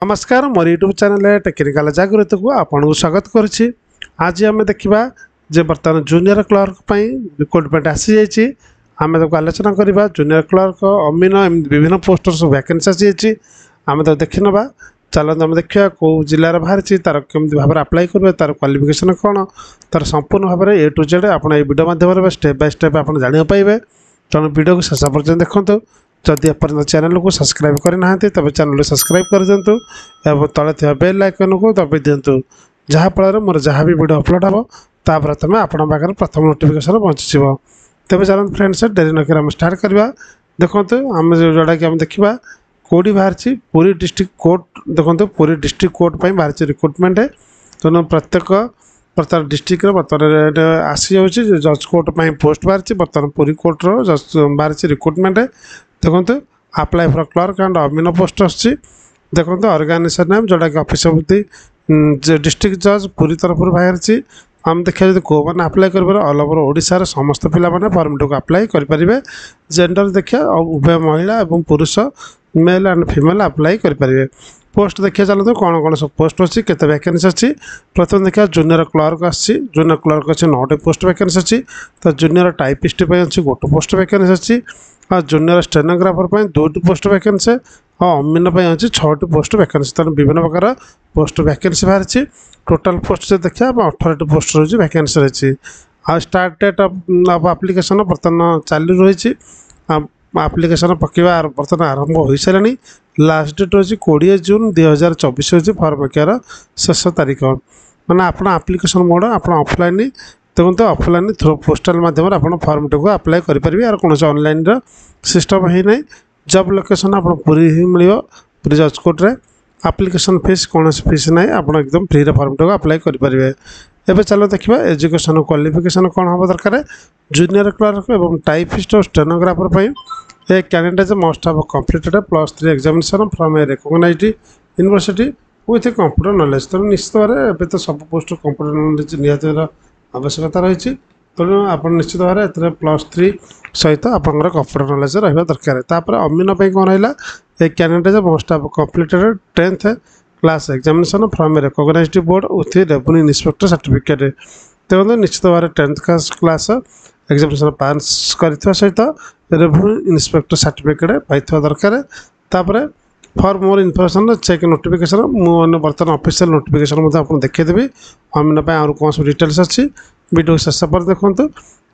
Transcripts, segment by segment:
नमस्कार मोर YouTube channel technical जागृत को आपको स्वागत करुच्ची। आज आम देखा जे बर्तमान जूनियर क्लर्क रिक्रुटमेंट आसी जाइए। आम आलोचना करवा जूनियर क्लर्क अमीन विभिन्न पोस्ट सब वैकेंसी आसी आम तो देखी ना। चलते आम देखा कौ जिलार बाहरी तार केमी भाव में अप्लाई करेंगे, तार क्वालिफिकेशन कौन, तार संपूर्ण भाव में ए टू जेड आप वीडियो माध्यम स्टेप बाय स्टेप आप जाना पाइबे। तेणु वीडियो को शेष पर्यटन देखते। जदि आप चैनल को सब्सक्राइब करना तेज चैनल सब्सक्राइब कर दिंतु और तले थी बेल आइकन को दबाई दिंतु, जहाँफल मोर जहाँ भी वीडियो अपलोड हम ता प्रथम आपण पाखे प्रथम नोटिफिकेशन पहुँची। तेज चलते फ्रेंड्स डेरी नक स्टार्ट करवा। देखो आम जोटा कि देखा कौटी बाहरी पुरी डिस्ट्रिक्ट कोर्ट। देखो पुरी डिस्ट्रिक्ट कोर्ट पर बाहरी रिक्रुटमेंट। तेणु प्रत्येक बर्तमान डिस्ट्रिक्ट बर्तमान आसी जाऊँगी जज कोर्ट पर पोस्ट बाहरी। बर्तमान पुरी कोर्टर जज बाहरी रिक्रुटमेंट। देखो अप्लाई फॉर क्लर्क एंड अमीन पोस्ट आसी। देखो ऑर्गेनाइजेशन नेम जोटा कि ऑफिस ऑफ द डिस्ट्रिक्ट जज पुरी तरफ बाहरी। आम देखा जो कौ मैंने अप्लाई करेंगे ऑल ओवर ओडिशा समस्त पिला फॉर्म टी अप्लाई करेंगे। जेंडर देखिए उभय महिला और पुरुष मेल एंड फीमेल अप्लाई करेंगे। पोस्ट देखिए चलते कौन कौन सब पोस्ट अच्छी केते वैकेंसी अच्छी। प्रथम देखिए जूनियर क्लर्क आसी। जूनियर क्लर्क अच्छी 9टी पोस्ट वैकेंसी अच्छी। तो जूनियर टाइपिस्ट अच्छी 1 पोस्ट वैकेंसी अच्छी। और जूनियर स्टेनोग्राफर 2टी पोस्ट वैकेंसी और अमीन अच्छी 6टी पोस्ट वैकेंसी। तेनाली विभिन्न प्रकार पोस्ट वैकेंसी बाहरी। टोटाल पोस्ट जो देखिए 18टी पोस्ट रही वैकेंसी रही। आ स्टार्ट डेट ऑफ एप्लिकेशन बर्तमान चालू रही। एप्लिकेशन पकेवा बर्तमान आरंभ हो सारे। लास्ट डेट रही 20 जून 2024 हूँ फॉर्म पकेवार शेष तारीख। मैंने आप एप्लिकेशन मोड आप ऑफलाइन देखते ऑफलाइन थ्रू पोस्टाल माध्यम आप फॉर्म टी अप्लाई करेंगे। यार कौन ऑनलाइन सिस्टम है ना। जब लोकेशन आप पूरी ही मिल पूरी जज कोर्ट रे। एप्लिकेशन फीस कौन फीस ना आप एकदम फ्री फॉर्म टी अप्लाई करेंगे। एवं चलो देखा एजुकेशन क्वालिफिकेशन कौन हम दरकार। जूनियर क्लर्क और टाइपिस्ट और स्टेनोग्राफर पर a candidate must have completed +3 examination from a recognised university with computer knowledge. तेणु निश्चित भाव में तो सब पोस्ट कंप्यूटर नॉलेज निहत आवश्यकता रही। तेणु आप निश्चित भाव में +3 सहित आप कंप्यूटर नॉलेज रहा दरकार। तापर अमीन कौन रहा a candidate must have completed 10th class examination from a recognised board with revenue inspector certificate. देखो निश्चित भाव में 10th क्लास एग्जामिनेशन पास कर सहित रेवेन्यू इंस्पेक्टर सर्टिफिकेट पाई दरकार। तापर for more information check notification मुझे बर्तमान ऑफिशियल नोटिफिकेशन आपको देखीदेवी। अमीन आर कौन सब डिटेल्स अच्छी वीडियो शेष पर देखो।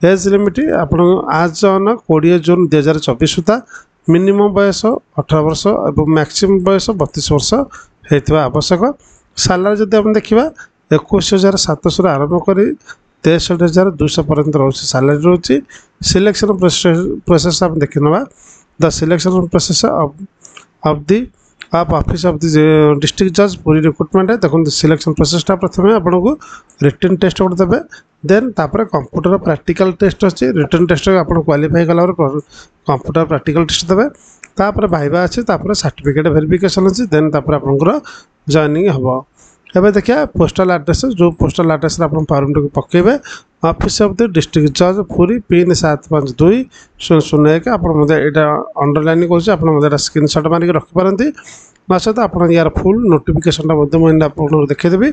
एज लिमिट आप आज ऑन 20 जून 2024 सुधा मिनिमम बयस 18 वर्ष और मैक्सिमम बयस 32 वर्ष होता आवश्यक। सालारी जब आप देखा 21,700 आरंभ कर 63,200 पर्यंत रोचे सालारी रोचे। सिलेक्शन प्रोसेस आप देखी ना। The selection process of the आप ऑफिस ऑफ द डिस्ट्रिक्ट जज पूरी रिक्रुटमेंट है। देखो सिलेक्शन प्रोसेसटा प्रथम आपको रिटन टेस्ट गोटे देवे। देन तापर कंप्यूटर प्रैक्टिकल टेस्ट अच्छी। रिटन टेस्ट आप क्वालिफाई कला कंप्यूटर प्रैक्टिकल टेस्ट देवे। तापर भाइबा अच्छी। तापर सर्टिफिकेट वेरिफिकेशन अच्छी। देन तापर आपंकर जॉइनिंग हम। एवं देखिए पोस्टाल एड्रेस जो पोस्टाल एड्रेस आप फॉर्म टी पकेबे ऑफिस ऑफ द डिस्ट्रिक्ट जज पूरी पिन 752-001 आप अंडरलाइन कर स्क्रीनशॉट मारिक रखिपारती। सहित आप यार फुल नोटिफिकेशन आपको देखीदेवी।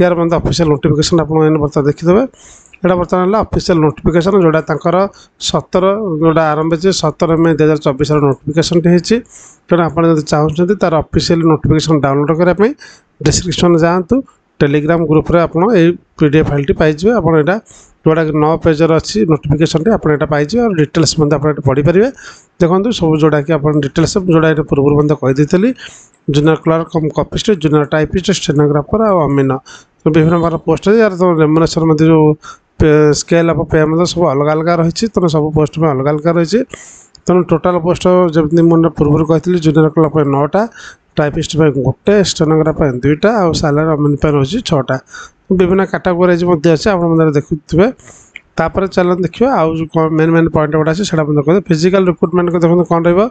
यार मतलब ऑफिशियल नोटिफिकेशन आप बर्तमान देखीदे। यहाँ बर्तमान है ऑफिशियल नोटिफिकेशन जोड़ा 17 जोड़ा आरंभ है 17 मई 2024 नोटिफिकेशन टी। तेणु आप चाहते तार ऑफिशियल नोटिफिकेशन डाउनलोड करने डिस्क्रिप्शन जातु टेलीग्राम ग्रुप रे आपन ए पीडीएफ फाइल टी पाइजे। आप जोड़ा 9 पेजर अच्छी नोटिफिकेशन टी आप पाइजे और डिटेल्स आप पढ़ी पारे। देखो सब जोड़ा कि आप डिटेल्स जोड़ा पूर्व मैं कहीदी junior clerk copyist junior typist stenographer और अमीन विभिन्न प्रकार पोस्ट है। यार तो रेम्युनरेशन जो स्केल ऑफ पे सब अलग अलग रही। तेनाली सब पोस्ट में अलग अलग रही। तेणु टोटाल पोस्ट जमी मुझे पूर्व कही जूनियर क्लर्क 9टा टाइपिस्ट 1 स्टेनोग्राफर 2टा और सालारी अमीन रही 6टा। विभिन्न कैटेगोरीज अच्छे आप देखुए। तापर चल देखिए आउ मेन मेन पॉइंट गोटे अच्छे से देखते फिजिकल रिक्रुटमेंट को देखते कौन रहा।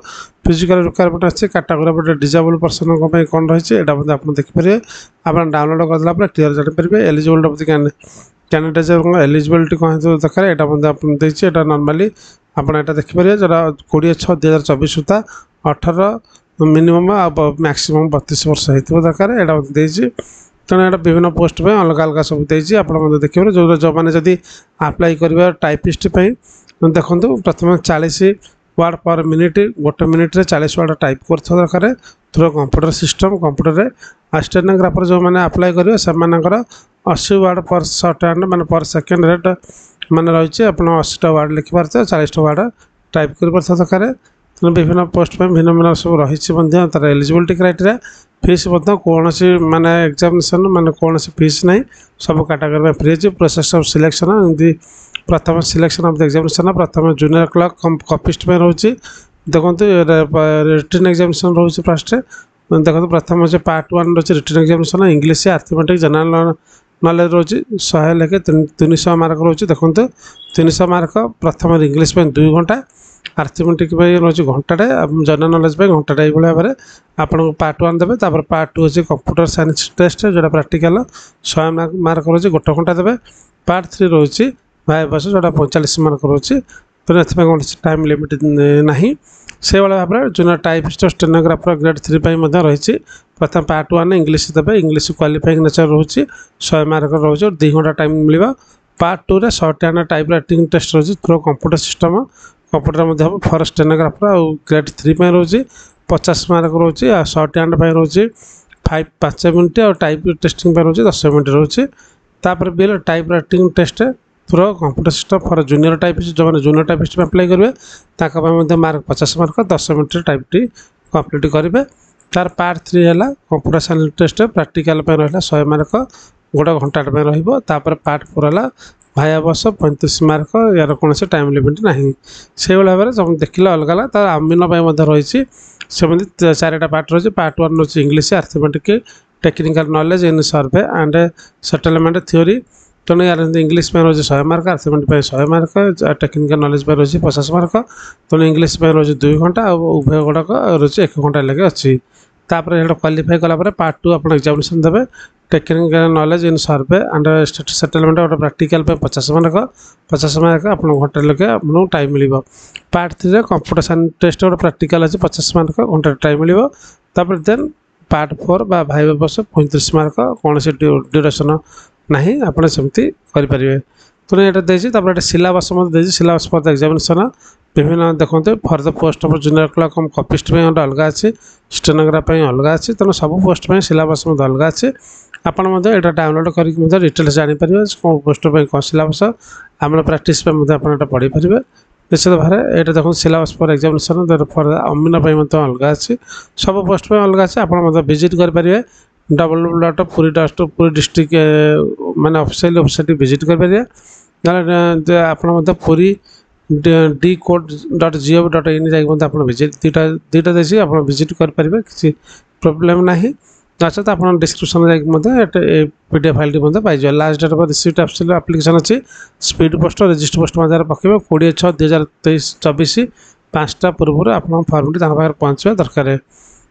फिजिकल रिक्वायरमेंट अच्छे कैटेगोरी डिजेबल पर्सन कौन रही आप देखिए। आप डाउनलोड करदेला क्लीयर जानीपारे। एलिजिबिलिटी कैंडिडेट एलिजिबिलिटी कौन दरकार यहाँ नॉर्मली आप देखिए। जो 20/6/2024 सुधा 18 मिनिमम मैक्सिमम 32 वर्ष होता दरकार यहाँ देती तेणु यहाँ विभिन्न पोस्ट पे अलग अलग सब देती आप देखिए जो मैंने जब आप्लाई कर टाइपिस्ट देखो प्रथम 40 वार्ड पर मिनिट गोटे मिनिट्रे 40 वार्ड टाइप कर दरकार through computer system computer stenographer जो मैंने आप्लाई करेंगे से 80 वार्ड पर शॉर्ट हैंड माने पर सेकेंड रेट माने रही आप 80टा वार्ड लिखिपारे 40टा वार्ड टाइप कर दरकार तेणु विभिन्न पोस्ट में भिन्न भिन्न सब रही तार एलिजिबिलिटी क्राइटेरिया फीस कौन माने एग्जामिनेशन माने कौन फीस ना सब कैटेगरी फ्री अच्छी प्रोसेस ऑफ सिलेक्शन एमती प्रथम सिलेक्शन ऑफ द एग्जामिनेशन प्रथम जूनियर क्लर्क कपिस्ट में रोचे देखो रिटन एग्जामिनेशन रोचे फास्ट देखो प्रथम अच्छे पार्ट 1 रोचे written examination English arithmetic general knowledge रोचे 100 लेखे 300 मार्क रोचे देखो 300 मार्क प्रथम इंग्लिश में 2 घंटा अर्थमेटिक रोचे घंटाटे जनरल नॉलेज घंटाटे ये भाव में आपको पार्ट 1 देवे पार्ट 2 अच्छे कंप्यूटर साइंस टेस्ट जो प्राक्टिकल 100 मार्क रोचे गोटे घंटा देवे पार्ट 3 रोचे भाई बस जो 45 मार्क रोचे तेना कौन टाइम लिमिट ना से भाव में जूनियर टाइपिस्ट स्टेनोग्राफर ग्रेड 3 रही प्रथम पार्ट 1 इंग्लिश देवे इंग्लिश क्वालिफाइंग नेचर रोचे 100 मार्क रोचे 2 घंटा टाइम मिल पार्ट 2 रे shorthand type writing test रोचे through computer system computer for stenographer और ग्रेड 3 रोचे 50 मार्क रोचे शॉर्ट हैंड रोचे 5 मिनट और टाइप टेस्टिंग रोचे 10 मिनट रोचे तापर भी type writing test through computer system for junior typist जो मैंने जूनियर टाइपिस्ट में अप्लाई करेंगे मार्क 50 मार्क 10 मिनट टाइपटी कंप्लीट करेंगे तार पार्ट 3 है कंप्यूटर साइंस टेस्ट प्राक्टिकल रहा 100 मार्क गोटे घंटा तापर पार्ट 4 है भाया बस 35 मार्क यार कौन से टाइम लिमिट ना से भाव में जब देखिए अलग अलग तार आमिन रही सेमती 4टा पार्ट रही पार्ट 1 रही English arithmetic technical knowledge in survey and settlement theory तेणु यार इंग्लिश में रही 100 mark arithmetic 100 mark technical knowledge रही 50 मार्क तेणु इंग्लिश में रही 2 घंटा उभय गुड़ाक रही 1 घंटा लगे अच्छी तापर ये क्वालिफाई कलापर पार्ट 2 आप एग्जामिनेशन देवे technical knowledge in survey and settlement गोटे प्राक्टिकल 50 मार्क आप घंटे लगे आपको टाइम मिल पार्ट 3 कंप्यूटर साइंस टेस्ट गोटे प्राक्टिकल अच्छे 50 मार्क घंटे टाइम मिल तापर देन पार्ट 4 भाई बस 35 मार्क कौन से ड्यूरेसन ना आपड़ सेमती करेंगे तेणु यहाँ देखिए syllabus syllabus for the examination विभिन्न देखते for the post of junior clerk copyist में अलग अच्छे स्टेनोग्राफर अलग अच्छे तेणु सब पोस्ट में सिलेबस अलग अच्छे आपड़ यहाँ डाउनलोड कर डिटेल्स जापर कौन पोस्ट कौन सिलेबस आम प्राक्ट पढ़ी पारे निश्चित भाव में यहाँ देखो सिलेबस फर एग्जामिनेशन फर अमीन अलग अच्छे सब पोस्ट में अलग अच्छे आप विजिट करेंगे www.puri डिस्ट्रिक्ट माने ऑफिशियल वेबसाइट विजिट करेंगे ना आप पुरी decode.gov.in जाक विजिट दुईटा देखिए आप विजिट करेंगे किसी प्रोब्लेम ना अच्छा तो आप डिस्क्रिप्शन पीडीएफ फाइल पाई last date of receipt application अच्छी स्पीड पोस्ट रजिस्टर पोस्ट पकेबे 20/6/2023 5टा पूर्व आप फर्मटी पहुँचे दरकार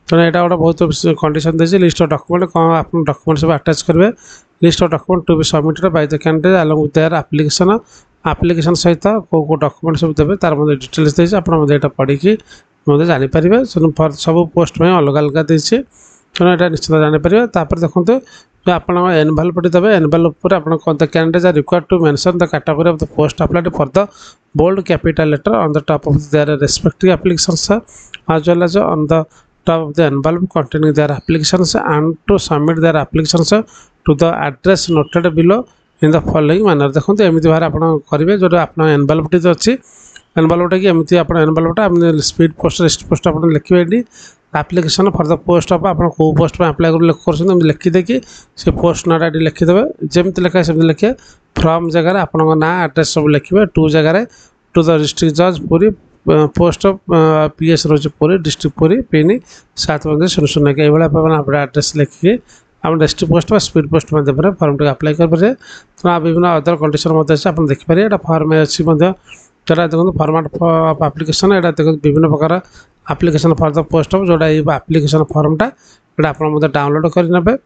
तेणु यहाँ गोटे बहुत कंडीशन देती लिस्ट ऑफ डॉक्यूमेंट कौन आप डॉक्यूमेंट सब अटैच करेंगे list of document to be submitted by the candidate along with their application सहित कौ डॉक्यूमेंट सब देते तार डिटेल्स देती आप पढ़ी जानीपर सब पोस्ट में अलग अलग देती तेणु यहाँ निश्चित जानीपर तापर देखते जो आप एनवेलप देवे एनवेलप आप the candidate are required to mention the category of the post applied for the bold capital letter on the top of their respective applications as well as on the top of the envelope containing their applications and to submit their applications to the address noted below in the following manner देखो एमती भाव आप करेंगे जो आप एनवेलपटी तो अच्छी एनवेलपटा कि एमती आप एनवेलपटा स्पीड पोस्ट रेस्ट पोस्ट आप लिखे application for the post of आप कौ पोस्ट में अप्लाई कर लिखिदेकि से पोस्ट नाटा ये लिखिदेवे जमी लिखा सेमती लिखे फ्रम जगह आप ना एड्रेस सब लिखे टू जगह टू द डिस्ट्रिक्ट जज पूरी पोस्ट ऑफ पीएस रोज पूरी डिस्ट्रिक्ट पूरी पिन 7 ये आप एड्रेस लिखिए आप डिस्ट्रिक्ट पोस्ट स्पीड पोस्ट माध्यम फर्म टी अप्लाई करेंगे तो विभिन्न अदर कंडीशन आप देखिए यहाँ फर्म अच्छी जोटा देखो फर्माट ऑफ एप्लिकेशन यहाँ देखो विभिन्न प्रकार application for the post of जोटा एप्लिकेशन फर्मटा ये आप डाउनलोड करेंगे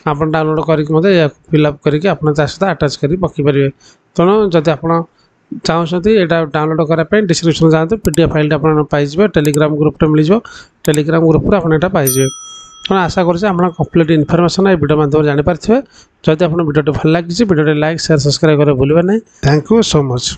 आप डाउनलोड करके फिलअप करके सहित आटाच कर पकईपर तेणु जदि आप चाहते यहाँ डाउनलोड करने डिस्क्रिप्शन जातु पीडीएफ फाइल आप पाइबे टेलीग्राम ग्रुप मिल जाए टेलीग्राम ग्रुप आप पाइबे तेना आशा करें आप कंप्लीट इनफर्मेशन ये वीडियो माध्यम जानीपारे जब आप वीडियो भल लगी वीडियो लाइक शेयर सब्सक्राइब करें भूलें नहीं थैंक यू सो मच।